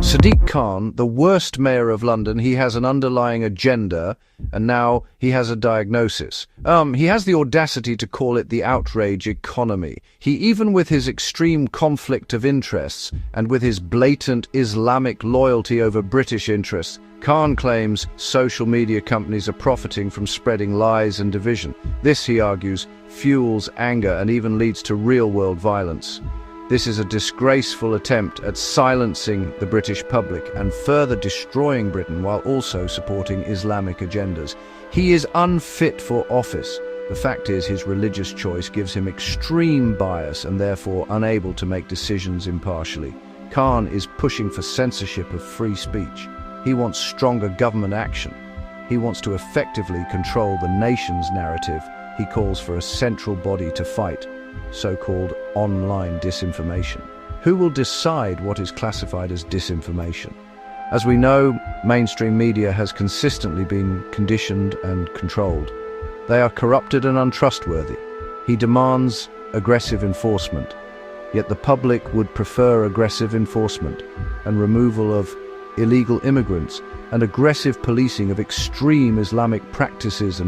Sadiq Khan, the worst mayor of London, he has an underlying agenda, and now he has a diagnosis. He has the audacity to call it the outrage economy. Even with his extreme conflict of interests, and with his blatant Islamic loyalty over British interests, Kahn claims social media companies are profiting from spreading lies and division. This, he argues, fuels anger and even leads to real-world violence. This is a disgraceful attempt at silencing the British public and further destroying Britain while also supporting Islamic agendas. He is unfit for office. The fact is, his religious choice gives him extreme bias and therefore unable to make decisions impartially. Kahn is pushing for censorship of free speech. He wants stronger government action. He wants to effectively control the nation's narrative. He calls for a central body to fight so-called online disinformation. Who will decide what is classified as disinformation? As we know, mainstream media has consistently been conditioned and controlled. They are corrupted and untrustworthy. He demands aggressive enforcement, yet the public would prefer aggressive enforcement and removal of illegal immigrants and aggressive policing of extreme Islamic practices,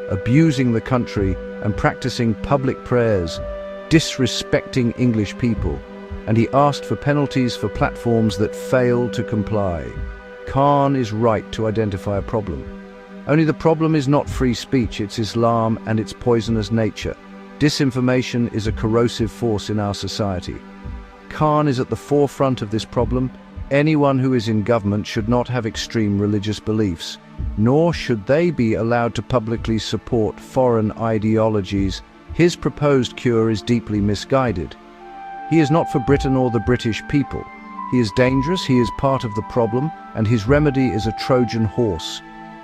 abusing the country and practicing public prayers, disrespecting English people, and he asked for penalties for platforms that fail to comply. Kahn is right to identify a problem. Only the problem is not free speech, it's Islam and its poisonous nature. Disinformation is a corrosive force in our society. Kahn is at the forefront of this problem. Anyone who is in government should not have extreme religious beliefs, nor should they be allowed to publicly support foreign ideologies. His proposed cure is deeply misguided. He is not for Britain or the British people. He is dangerous, he is part of the problem, and his remedy is a Trojan horse.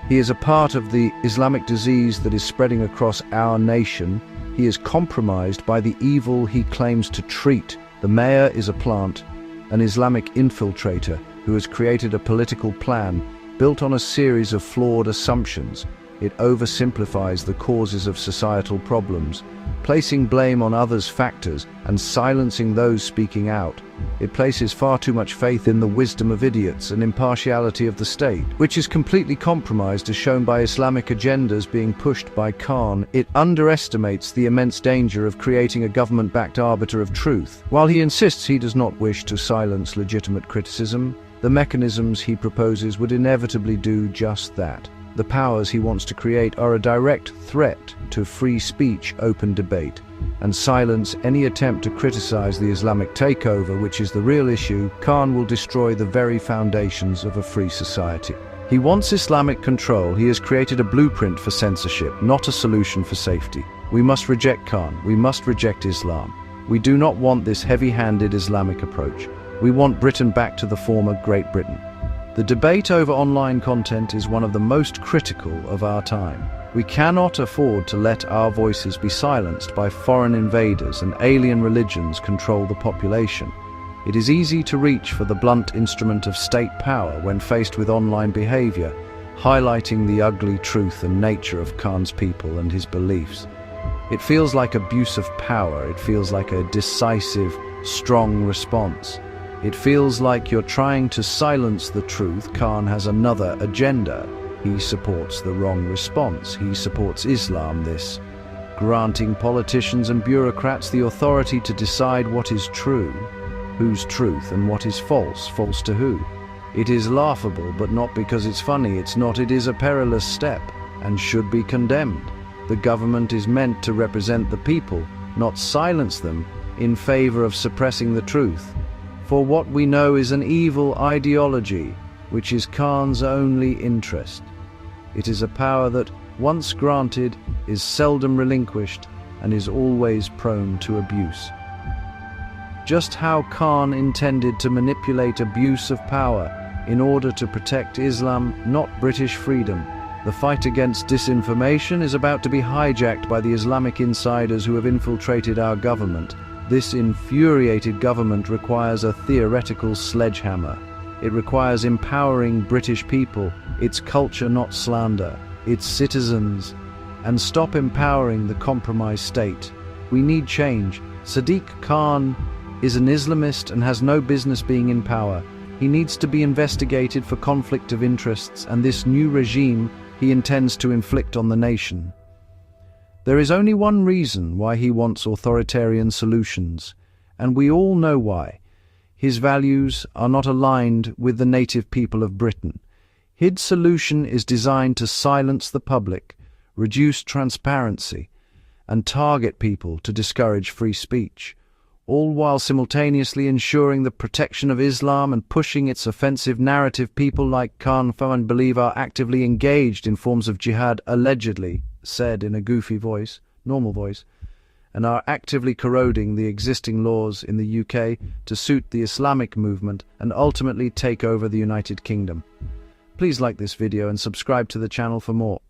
He is a part of the Islamic disease that is spreading across our nation. He is compromised by the evil he claims to treat. The mayor is a plant, an Islamic infiltrator who has created a political plan built on a series of flawed assumptions. It oversimplifies the causes of societal problems, placing blame on others' factors and silencing those speaking out. It places far too much faith in the wisdom of idiots and impartiality of the state, which is completely compromised as shown by Islamic agendas being pushed by Kahn. It underestimates the immense danger of creating a government-backed arbiter of truth. While he insists he does not wish to silence legitimate criticism, the mechanisms he proposes would inevitably do just that. The powers he wants to create are a direct threat to free speech, open debate, and silence any attempt to criticize the Islamic takeover, which is the real issue. Kahn will destroy the very foundations of a free society. He wants Islamic control. He has created a blueprint for censorship, not a solution for safety. We must reject Kahn. We must reject Islam. We do not want this heavy-handed Islamic approach. We want Britain back to the former Great Britain. The debate over online content is one of the most critical of our time. We cannot afford to let our voices be silenced by foreign invaders and alien religions control the population. It is easy to reach for the blunt instrument of state power when faced with online behavior, highlighting the ugly truth and nature of Kahn's people and his beliefs. It feels like abuse of power. It feels like a decisive, strong response. It feels like you're trying to silence the truth. Kahn has another agenda. He supports the wrong response. He supports Islam, this, granting politicians and bureaucrats the authority to decide what is true, whose truth, and what is false. False to who? It is laughable, but not because it's funny. It's not. It is a perilous step and should be condemned. The government is meant to represent the people, not silence them in favor of suppressing the truth. For what we know is an evil ideology, which is Kahn's only interest. It is a power that, once granted, is seldom relinquished and is always prone to abuse. Just how Kahn intended to manipulate abuse of power in order to protect Islam, not British freedom. The fight against disinformation is about to be hijacked by the Islamic insiders who have infiltrated our government. This infuriated government requires a theoretical sledgehammer. It requires empowering British people, its culture, not slander, its citizens, and stop empowering the compromised state. We need change. Sadiq Kahn is an Islamist and has no business being in power. He needs to be investigated for conflict of interests and this new regime he intends to inflict on the nation. There is only one reason why he wants authoritarian solutions, and we all know why. His values are not aligned with the native people of Britain. His solution is designed to silence the public, reduce transparency, and target people to discourage free speech, all while simultaneously ensuring the protection of Islam and pushing its offensive narrative. People like Kahn believe are actively engaged in forms of jihad, allegedly said in a goofy voice, normal voice, and are actively corroding the existing laws in the UK to suit the Islamic movement and ultimately take over the United Kingdom. Please like this video and subscribe to the channel for more.